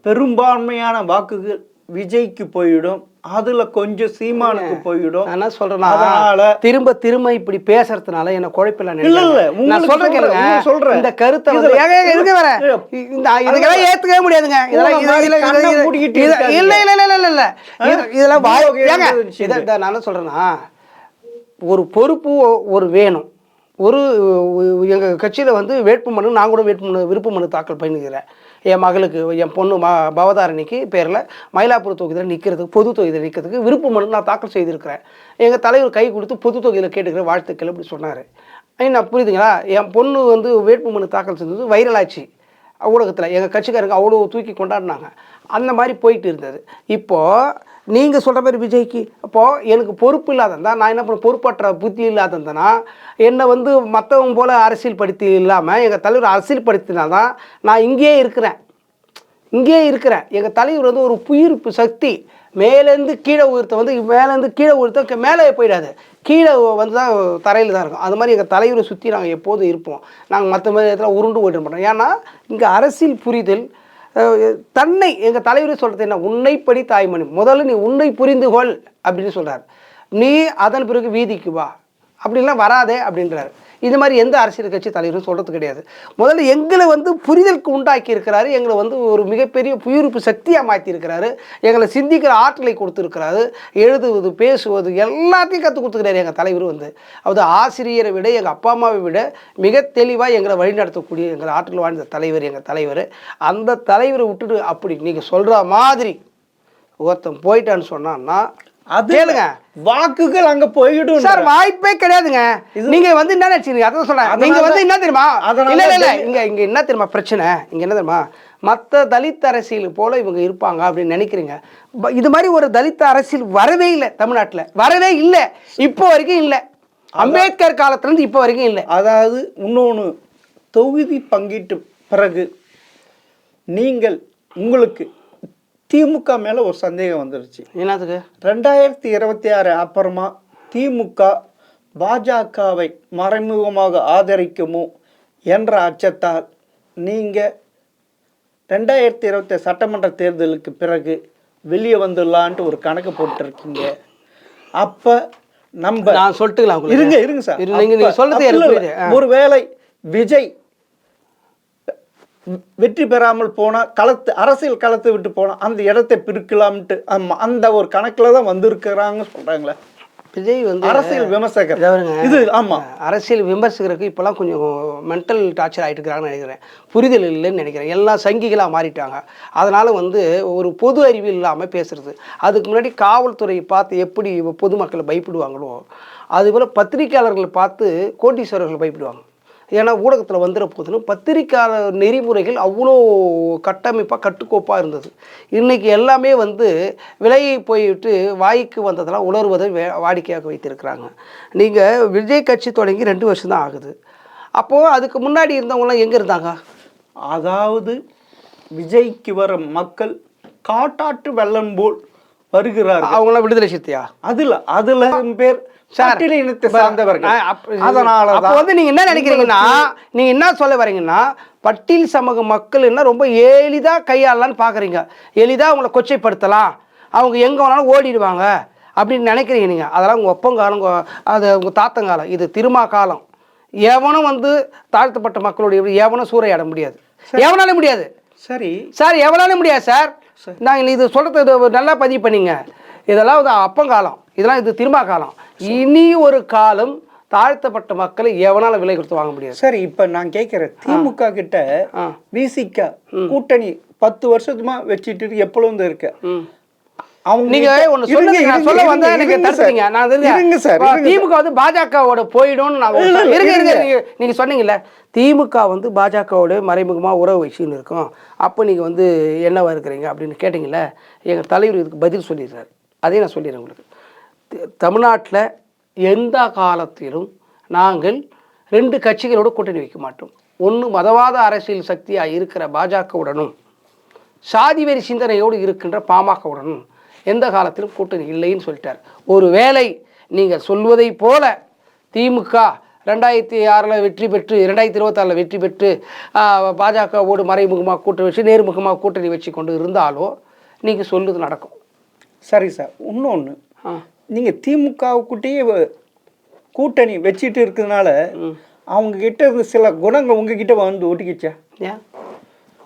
பெரும்பான்மையான வாக்குகள் விஜய்க்கு போயிடும், அதுல கொஞ்சம் சீமானுக்கு போயிடும். நான் சொல்றேன், அதனால திரும்ப இப்படி பேசுறதுனால என்ன குழப்பில்ல. நான் சொல்றேன் கேளுங்க, சொல்றேன் இந்த கருத்தை இருக்க வர இதெல்லாம் ஏத்துக்கவே முடியாதுங்க. இதெல்லாம் நான் சொல்றேன்னா ஒரு பொறுப்பு ஒரு வேணும். எங்கள் கட்சியில் வந்து வேட்புமனு நான் கூட விருப்பமனு தாக்கல் பண்ணிக்கிறேன். என் மகளுக்கு என் பொண்ணு பவதாரணிக்கு பேரில் மயிலாப்பூர் தொகுதியில் நிற்கிறதுக்கு பொது தொகுதியில் நிற்கிறதுக்கு விருப்பமனு நான் தாக்கல் செய்திருக்கிறேன். எங்கள் தலைவர் கை கொடுத்து பொது தொகுதியில் கேட்டுக்கிற வாழ்த்துக்கள் அப்படி சொன்னார். நான் புரியுதுங்களா? என் பொண்ணு வந்து வேட்புமனு தாக்கல் செஞ்சது வைரலாச்சு ஊடகத்தில். எங்கள் கட்சிக்காரங்க அவ்வளோ தூக்கி கொண்டாடினாங்க. அந்த மாதிரி போயிட்டு இருந்தது. இப்போது நீங்கள் சொல்கிற மாதிரி விஜய்க்கு அப்போது எனக்கு பொறுப்பு இல்லாதந்தா நான் என்ன பண்ண பொறுப்பற்ற புத்தி இல்லாதந்தனா என்னை வந்து மற்றவங்க போல் அரசியல் படுத்தி இல்லாமல் எங்கள் தலைவர் அரசியல் படுத்தினால்தான் நான் இங்கேயே இருக்கிறேன். எங்கள் தலைவர் வந்து ஒரு புயிர்ப்பு சக்தி. மேலேருந்து கீழே உயர்த்த வந்து மேலேருந்து கீழே உயர்த்த மேலே போயிடாது, கீழே வந்து தான் தரையில் தான் இருக்கும். அது மாதிரி எங்கள் தலைவரை சுற்றி நாங்கள் எப்போதும் இருப்போம். நாங்கள் மற்ற மாதிரி இடத்துல உருண்டு போயிட்டு மாட்டோம். ஏன்னா இங்கே அரசியல் புரிதல் தன்னை எங்கள் தலைவரே சொல்கிறது என்ன, உன்னைப்படி தாய்மணி, முதல்ல நீ உன்னை புரிந்து கொள் அப்படின்னு சொல்கிறார். நீ அதன் பிறகு வீதிக்கு வா, அப்படின்லாம் வராதே அப்படின்றார். இது மாதிரி எந்த அரசியல் கட்சி தலைவரும் சொல்கிறது கிடையாது. முதல்ல எங்களை வந்து புரிதலுக்கு உண்டாக்கி இருக்கிறாரு, எங்களை வந்து ஒரு மிகப்பெரிய புயுறுப்பு சக்தியாக மாற்றிருக்கிறாரு, எங்களை சிந்திக்கிற ஆற்றலை கொடுத்துருக்கிறாரு, எழுதுவது பேசுவது எல்லாத்தையும் கற்றுக் கொடுத்துக்கிறாரு எங்கள் தலைவர் வந்து. அதாவது ஆசிரியரை விட எங்கள் அப்பா அம்மாவை விட மிக தெளிவாக எங்களை வழிநடத்தக்கூடிய எங்கள் ஆற்றல் வாழ்ந்த தலைவர் எங்கள் தலைவர். அந்த தலைவரை விட்டுட்டு அப்படி நீங்கள் சொல்கிற மாதிரி ஒருத்தன் போயிட்டான்னு சொன்னான்னா அது கேளுங்க, வாக்குகள் அங்க போயிடும் சார். வாய்ப்பே கிடையாதுங்க. நீங்க வந்து என்ன நினைச்சீங்க? அதான் சொல்றேன். நீங்க வந்து என்ன தெரியுமா, இல்ல இல்ல இல்ல இங்க என்ன தெரியுமா பிரச்சனை, இங்க என்ன தெரியுமா, மற்ற தலித் அரசியல் போல இவங்க இருப்பாங்க அப்படின்னு நினைக்கிறீங்க. இது மாதிரி ஒரு தலித் அரசியல் வரவே இல்லை தமிழ்நாட்டில், வரவே இல்லை, இப்போ வரைக்கும் இல்லை. அம்பேத்கர் காலத்துல இருந்து இப்போ வரைக்கும் இல்லை. அதாவது இன்னொன்று, தொகுதி பங்கீட்டு பிறகு நீங்கள் உங்களுக்கு திமுக மேலே ஒரு சந்தேகம் வந்துருச்சு. என்னதுக்கு? 2026 அப்புறமா திமுக பாஜகவை மறைமுகமாக ஆதரிக்குமோ என்ற அச்சத்தால் நீங்கள் 2027 சட்டமன்ற தேர்தலுக்கு பிறகு வெளியே வந்துடலான்ட்டு ஒரு கணக்கு போட்டுருக்கீங்க. அப்போ நான் சொல்லிட்டுக்கலாம், இருங்க சார், நீங்க சொல்றது ஒருவேளை விஜய் வெற்றி பெறாமல் போனால் அரசியல் களத்தை விட்டு போனால் அந்த இடத்தை பிரிக்கலாம்ட்டு அந்த ஒரு கணக்கில் தான் வந்திருக்கிறாங்க சொல்கிறாங்களே. விஜய் வந்து அரசியல் விமர்சகர் இது. ஆமாம், அரசியல் விமர்சகருக்கு இப்போலாம் கொஞ்சம் மென்டல் டார்ச்சர் ஆகிட்டு இருக்கிறாங்கன்னு நினைக்கிறேன், புரிதல் இல்லைன்னு நினைக்கிறேன். எல்லாம் சங்கிகளாக மாறிட்டாங்க. அதனால் வந்து ஒரு பொது அறிவு இல்லாமல் பேசுகிறது. அதுக்கு முன்னாடி காவல்துறையை பார்த்து எப்படி பொதுமக்களை பயப்படுவாங்களோ அதுபோல் பத்திரிகையாளர்களை பார்த்து கோட்டீஸ்வரர்கள் பயப்படுவாங்க. ஏன்னா ஊடகத்தில் வந்துட போதுன்னு பத்திரிக்கையாளர் நெறிமுறைகள் அவ்வளோ கட்டமைப்பாக கட்டுக்கோப்பாக இருந்தது. இன்றைக்கி எல்லாமே வந்து விலையை போயிட்டு வாய்க்கு வந்ததெல்லாம் உணர்வதை வாடிக்கையாக வைத்திருக்கிறாங்க. நீங்கள் விஜய் கட்சி தொடங்கி 2 வருஷம் தான் ஆகுது. அப்போது அதுக்கு முன்னாடி இருந்தவங்களாம் எங்கே இருந்தாங்க? அதாவது விஜய்க்கு வர மக்கள் காட்டாற்று வெள்ளம் போல் வருகிறார்கள். அவங்களாம் விடுதலை சிறுத்தையா? அதில் பேர் நீங்க என்ன நினைக்கிறீங்கன்னா, நீங்க என்ன சொல்ல வரீங்கன்னா, பட்டியல் சமூக மக்கள் என்ன ரொம்ப எளிதா கையாளலான்னு பாக்குறீங்க, எளிதா அவங்களை கொச்சைப்படுத்தலாம், அவங்க எங்க வேணாலும் ஓடிடுவாங்க அப்படின்னு நினைக்கிறீங்க நீங்க. அதெல்லாம் உங்க ஒப்பங்காலம், அது உங்க தாத்தங்காலம், இது திருமா காலம். எவனும் வந்து தாழ்த்தப்பட்ட மக்களுடைய எவனும் சூறையாட முடியாது, எவனாலும் முடியாது. சரி சார், எவனாலும் முடியாது சார். நாங்கள் இது சொல்றது நல்லா பதிவு பண்ணீங்க. இதெல்லாம் வந்து அப்பங்காலம், இதெல்லாம் இது திருமா காலம். இனி ஒரு காலம் தாழ்த்தப்பட்ட மக்களை எவனால விலை கொடுத்து வாங்க முடியாது. சரி, இப்ப நான் கேட்கிறேன், திமுக கிட்ட விசிக கூட்டணி 10 வருஷமா வச்சுட்டு எப்பொழுது இருக்கு. நீங்க ஒண்ணு சொல்ல வந்தா எனக்கு தடுத்தீங்க. நான் திமுக வந்து பாஜகவோட போயிடும். நீங்க சொன்னீங்கல்ல, திமுக வந்து பாஜகவோட மறைமுகமா உறவு வச்சுன்னு இருக்கும், அப்போ நீங்க வந்து என்னவா இருக்கிறீங்க அப்படின்னு கேட்டீங்கல்ல. எங்க தலைவர் இதுக்கு பதில் சொல்லிடுறாரு, அதே நான் சொல்லிடுறேன் உங்களுக்கு. தமிழ்நாட்டில் எந்த காலத்திலும் நாங்கள் 2 கட்சிகளோடு கூட்டணி வைக்க மாட்டோம். ஒன்று மதவாத அரசியல் சக்தியாக இருக்கிற பாஜகவுடனும் சாதிவெறி சிந்தனையோடு இருக்கின்ற பாமகவுடனும் எந்த காலத்திலும் கூட்டணி இல்லைன்னு சொல்லிட்டார். ஒருவேளை நீங்கள் சொல்வதை போல திமுக 2006 வெற்றி பெற்று 2026 வெற்றி பெற்று பாஜகவோடு மறைமுகமாக கூட்டணி வச்சு நேர்முகமாக கூட்டணி வச்சு கொண்டு இருந்தாலோ நீங்கள் சொல்லுது நடக்கும். சரி சார், இன்னொன்று, நீங்கள் திமுகவுக்கிட்டேயே கூட்டணி வச்சுட்டு இருக்கிறதுனால அவங்க கிட்ட இருந்து சில குணங்கள் உங்ககிட்ட வந்து ஒட்டிக்கிச்சா?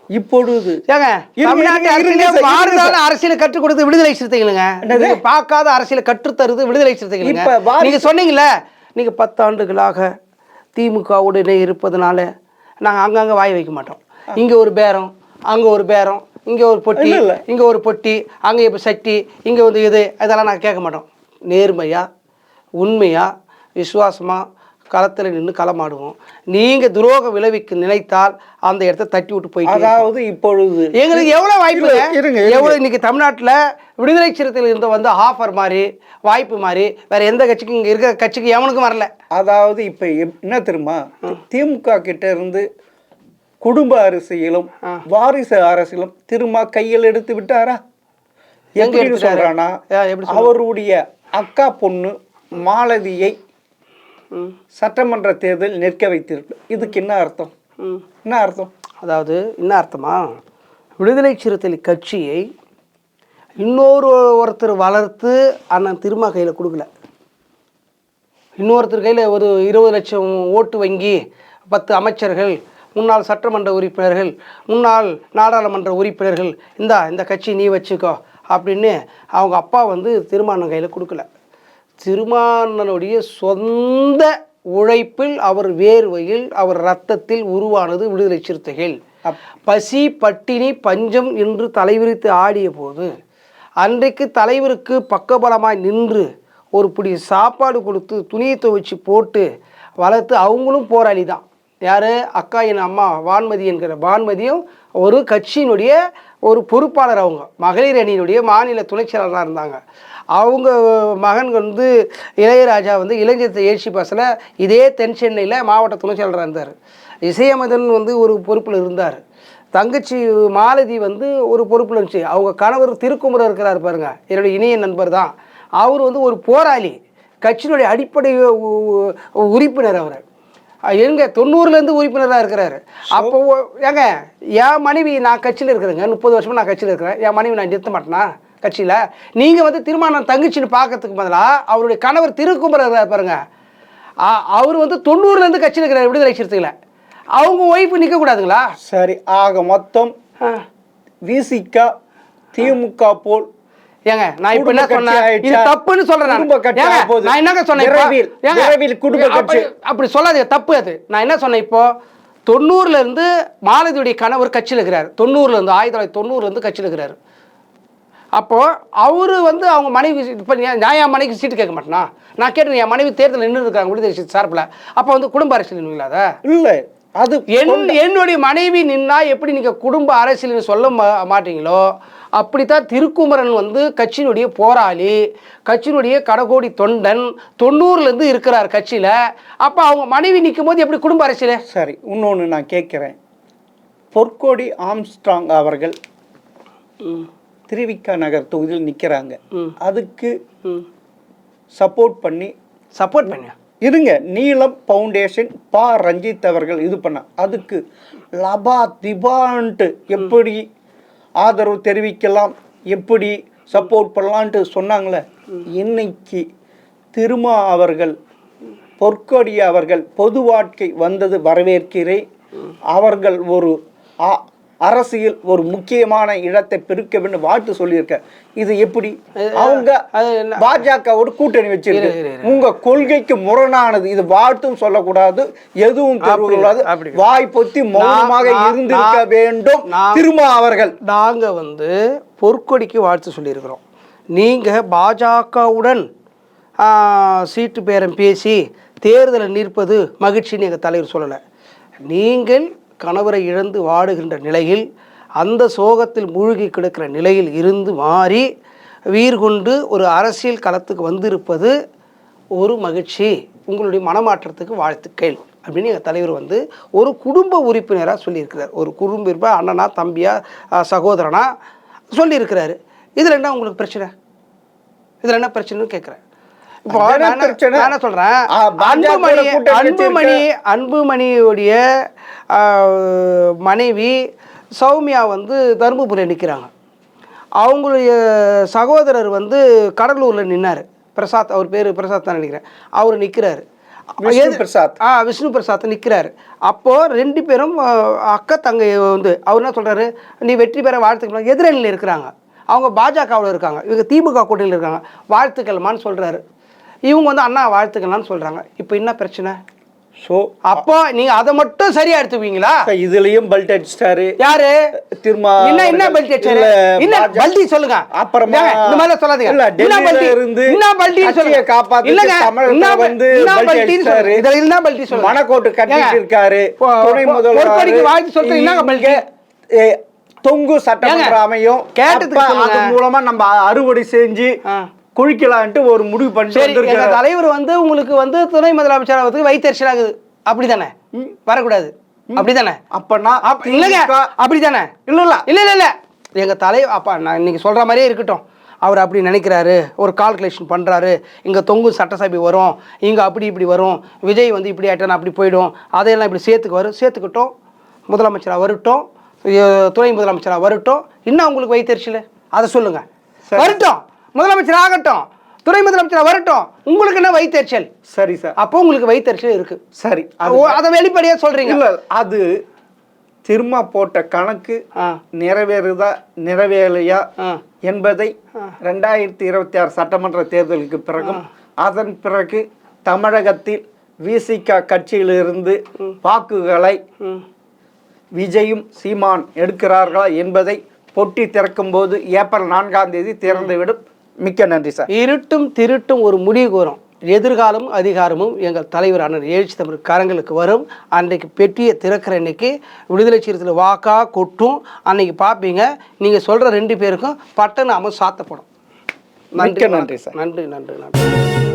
இப்பொழுது அரசியலை கற்றுக் கொடுத்து விடுதலை சிறுத்தைகளுங்க, பார்க்காத அரசியலை கற்றுத்தருது விடுதலை சிறுத்தைகளுங்க. நீங்க சொன்னீங்கல்ல, நீங்க 10 ஆண்டுகளாக திமுகவுடனே இருப்பதனால நாங்கள் அங்கங்கே வாய் வைக்க மாட்டோம். இங்கே ஒரு பேரம், அங்கே ஒரு பேரம், இங்கே ஒரு பொட்டி, இங்கே ஒரு பொட்டி, அங்கே இப்போ சட்டி, இங்கே வந்து இது, இதெல்லாம் நாங்கள் கேட்க மாட்டோம். நேர்மையாக உண்மையாக விசுவாசமாக களத்தில் நின்று களமாடுவோம். நீங்கள் துரோகம் விளைவிக்க நினைத்தால் அந்த இடத்த தட்டி விட்டு போயிட்டு. அதாவது இப்பொழுது எங்களுக்கு எவ்வளோ வாய்ப்பு எவ்வளோ இன்னைக்கு தமிழ்நாட்டில் விடுதலை சிறுத்தையில் இருந்த வந்து ஆஃபர் மாதிரி வாய்ப்பு மாதிரி வேற எந்த கட்சிக்கும் இங்கே இருக்கிற கட்சிக்கு எவனுக்கும் வரல. அதாவது இப்போ என்ன தெரியுமா, திமுக கிட்ட இருந்து குடும்ப அரசியலும் வாரிசு அரசியலும் திரும்ப கையில் எடுத்து விட்டாரா? எப்படி சொல்றானா, அவருடைய அக்கா பொண்ணு மாலதியை சட்டமன்ற தேர்தல் நிற்க வைத்திருக்கு. இதுக்கு என்ன அர்த்தம்? என்ன அர்த்தம்? அதாவது என்ன அர்த்தமா, விடுதலை சிறுத்தைகள் கட்சியை ஒருத்தர் வளர்த்து அண்ணன் திருமா கையில் கொடுக்கல. இன்னொருத்தர் கையில் ஒரு 20 லட்சம் ஓட்டு வங்கி, 10 அமைச்சர்கள், முன்னாள் சட்டமன்ற உறுப்பினர்கள், முன்னாள் நாடாளுமன்ற உறுப்பினர்கள், இந்த கட்சி நீ வச்சுக்கோ அப்படின்னு அவங்க அப்பா வந்து திருமாவளவன் கையில் கொடுக்கல. திருமாவளவனுடைய சொந்த உழைப்பில், அவர் வேர்வையில், அவர் இரத்தத்தில் உருவானது விடுதலை சிறுத்தைகள். பசி பட்டினி பஞ்சம் என்று தலைவிரித்து ஆடிய போது அன்றைக்கு தலைவருக்கு பக்கபலமாய் நின்று ஒரு பிடி சாப்பாடு கொடுத்து துணியை துவைச்சி போட்டு வளர்த்து அவங்களும் போராளி தான். யார்? அக்கா என் அம்மா வான்மதி என்கிற வான்மதியும் ஒரு கட்சியினுடைய ஒரு பொறுப்பாளர். அவங்க மகளிர் அணியினுடைய மாநில துணை செயலாளராக இருந்தாங்க. அவங்க மகன் வந்து இளையராஜா வந்து இளைஞர் எழுச்சி பஸ்ஸில் இதே தென் சென்னையில் மாவட்ட துணை செயலராக இருந்தார். இசையமதன் வந்து ஒரு பொறுப்பில் இருந்தார். தங்கச்சி மாலதி வந்து ஒரு பொறுப்பில் இருந்துச்சு. அவங்க கணவர் திருக்குமரர் இருக்கிறார் பாருங்க, என்னுடைய இணைய நண்பர் தான். அவர் வந்து ஒரு போராளி, கட்சியினுடைய அடிப்படை உறுப்பினர். அவர் எங்க 90லேருந்து உறுப்பினராக இருக்கிறாரு. அப்போ ஏங்க என் மனைவி, நான் கட்சியில் இருக்கிறேங்க, 30 வருஷமாக நான் கட்சியில் இருக்கிறேன். என் மனைவி நான் நிறுத்த மாட்டேனா கட்சியில்? நீங்கள் வந்து திருமணம் தங்கச்சின்னு பார்க்கறதுக்கு பதிலாக அவருடைய கணவர் திருக்குமரர் பாருங்க, அவர் வந்து 90லேருந்து கட்சியில் இருக்கிறார் விடுதலை சிறுத்தைகளை. அவங்க ஒய்ஃபு நிற்கக்கூடாதுங்களா? சரி, ஆக மொத்தம் விசிகா திமுக போல் ஏங்க நான் இப்ப என்ன சொன்னேன்? இது தப்புன்னு சொல்றேன். நான் என்னங்க சொன்னேன்? அப்படி சொல்லாதீங்க, தப்பு அது. நான் என்ன சொன்னேன்? இப்போ 90லேருந்து மாலதியுடைய கணவர் கட்சியில் இருக்கிறார். 90லேருந்து 1990லேருந்து கட்சியில் இருக்கிறாரு. அப்போது அவர் வந்து அவங்க மனைவி, இப்போ நான் என் மனைவிக்கு சீட்டு கேட்க மாட்டேனா? நான் கேட்டேன், என் மனைவி தேர்தலில் நின்று இருக்காங்க விடுதலை சார்பில். அப்போ வந்து குடும்ப அரசியல் நின்றுங்களா? அதை இல்லை, அது என்னுடைய மனைவி நின்னா எப்படி நீங்கள் குடும்ப அரசியல்னு சொல்ல மாட்டீங்களோ அப்படித்தான் திருக்குமரன் வந்து கட்சியினுடைய போராளி, கட்சியினுடைய கடகோடி தொண்டன், 90லேருந்து இருக்கிறார் கட்சியில். அப்போ அவங்க மனைவி நிற்கும் போது எப்படி குடும்ப அரசியல்? சரி, இன்னொன்று நான் கேட்குறேன். பொற்கோடி ஆம்ஸ்ட்ராங் அவர்கள் திருவிக்கா நகர் தொகுதியில் நிற்கிறாங்க. அதுக்கு சப்போர்ட் பண்ணி இருங்க, நீலம் ஃபவுண்டேஷன் ரஞ்சித் அவர்கள் இது பண்ண, அதுக்கு லபா திபான்ட்டு எப்படி ஆதரவு தெரிவிக்கலாம், எப்படி சப்போர்ட் பண்ணலான்ட்டு சொன்னாங்களே. இன்னைக்கு திருமா அவர்கள், பொற்கொடி அவர்கள் பொது வாழ்க்கை வந்தது வரவேற்கிறேன். அவர்கள் ஒரு அரசியல் ஒரு முக்கியமான இடத்தை பெருக்க வேண்டும் வாழ்த்து சொல்லியிருக்க. இது எப்படி அவங்க பாஜகவோட கூட்டணி வச்சிருக்கு? உங்க கொள்கைக்கு முரணானது. இது வாழ்த்தும் சொல்லக்கூடாது, எதுவும் தெரிவிக்கூடாது, வாய் பொத்தி மௌனமாக இருந்திருக்க வேண்டும் திருமா அவர்கள். நாங்க வந்து பொற்கொடிக்கு வாழ்த்து சொல்லியிருக்கிறோம். நீங்க பாஜகவுடன் சீட்டு பேரம் பேசி தேர்தலில் நிற்பது மகிழ்ச்சின்னு எங்கள் தலைவர் சொல்லலை. நீங்கள் கணவரை இழந்து வாடுகின்ற நிலையில், அந்த சோகத்தில் மூழ்கி கிடக்கிற நிலையில் இருந்து மாறி வீர் கொண்டு ஒரு அரசியல் களத்துக்கு வந்திருப்பது ஒரு மகிழ்ச்சி, உங்களுடைய மனமாற்றத்துக்கு வாழ்த்துக்கள் அப்படின்னு எங்கள் தலைவர் வந்து ஒரு குடும்ப உறுப்பினராக சொல்லியிருக்கிறார். ஒரு குடும்ப உறுப்பினர், அண்ணனா தம்பியா சகோதரனா சொல்லியிருக்கிறாரு. இதில் என்ன உங்களுக்கு பிரச்சனை? இதில் என்ன பிரச்சனைன்னு கேட்குறேன். இப்போ நான் என்ன சொல்கிறேன், அன்புமணியுடைய மனைவி சௌமியா வந்து தருமபுரியில் நிற்கிறாங்க. அவங்களுடைய சகோதரர் வந்து கடலூரில் நின்னார், பிரசாத், அவர் பேர் பிரசாத் தான் நினைக்கிறேன், அவர் நிற்கிறாரு. விஷ்ணு பிரசாத் நிற்கிறாரு. அப்போது 2 பேரும் அக்கா தங்கை வந்து அவர் என்ன சொல்கிறாரு, நீ வெற்றி பெற வாழ்த்துக்கள். எதிரணியில் இருக்கிறாங்க, அவங்க பாஜகவில் இருக்காங்க, இவங்க திமுக கூட்டணியில் இருக்காங்க, வாழ்த்துக்கள்மான்னு சொல்கிறாரு. இவங்க வந்து அண்ணா வாழ்த்துக்கள்னு சொல்கிறாங்க. இப்போ என்ன பிரச்சனை? ஸோ அப்போ நீங்கள் அதை மட்டும் சரியா எடுத்துக்குவீங்களா? இதுலயும் பல்ட் அடிச்சிட்டாரு யாரு? திருமா என்ன பல்ட் அடிச்சாரு? என்ன பல்டி சொல்லுங்க. அப்புறமா இந்த மாதிரி சொல்லாதீங்க. என்ன பல்டி இருந்து என்ன பல்டி சொல்லுங்க. காப்பாத்து தமிழக வந்து பல்டி அடிச்சாரு. இதெல்லாம் என்ன பல்டி சொல்லுங்க. மணக்கோட்டு கட்டிட்டு இருக்காரு துணை முதல்வர். வாழ்த்து சொல்றது என்னங்க பல்டி? தொங்கு சட்டமன்ற அமையும் கேட்டதுக்கு அது மூலமா நம்ம அறுவடை செஞ்சு குழிக்கலான்ட்டு ஒரு முடிவு பண்ணி எங்க தலைவர் வந்து உங்களுக்கு வந்து துணை முதலமைச்சர் வைத்தறிச்சல் ஆகுது, அப்படிதானே? வரக்கூடாது, அப்படிதானே? அப்பனா இல்லைங்க, அப்படிதானே? இல்ல இல்ல இல்ல இல்ல எங்க தலைவர் அப்பா நான் இன்னைக்கு சொல்ற மாதிரியே இருக்கட்டும். அவர் அப்படி நினைக்கிறாரு, ஒரு கால்குலேஷன் பண்ணுறாரு. இங்கே தொங்கு சட்டசபை வரும், இங்கே அப்படி இப்படி வரும், விஜய் வந்து இப்படி ஆயிட்டானா அப்படி போயிடும், அதையெல்லாம் இப்படி சேர்த்துக்கிட்டோம். முதலமைச்சராக வரட்டும், துணை முதலமைச்சராக வரட்டும், இன்னும் உங்களுக்கு வைத்தறிச்சல் அதை சொல்லுங்கள். வரட்டும், முதலமைச்சர் ஆகட்டும், துணை முதலமைச்சர் வரட்டும், உங்களுக்கு என்ன வயிற்றுச்சல்? சரி சார். அப்போ உங்களுக்கு வயிற்றுச்சல் இருக்கு. சரி, அதை வெளிப்படையா சொல்றீங்க. இல்ல, அது திரும்ப போட்ட கணக்கு நிறைவேறுதா நிறைவேறலையா என்பதை 2026 சட்டமன்ற தேர்தலுக்கு பிறகும் அதன் பிறகு தமிழகத்தில் விசிக கட்சியிலிருந்து வாக்குகளை விஜயும் சீமான் எடுக்கிறார்களா என்பதை பொட்டி திறக்கும் போது ஏப்ரல் 4ஆம் தேதி திறந்துவிடும். மிக்க நன்றி சார். இருட்டும் திருட்டும் ஒரு முடிவு கூறும். எதிர்காலம் அதிகாரமும் எங்கள் தலைவரான எழுச்சி தமிழ் கரங்களுக்கு வரும். அன்றைக்கு பெட்டியை திறக்கிற அன்னைக்கு விடுதலை சிறுத்தையில் வாக்கா கொட்டும். அன்னைக்கு பார்ப்பீங்க. நீங்கள் சொல்கிற 2 பேருக்கும் பட்டன் அமல் சாத்தப்படும். நன்றி சார். நன்றி.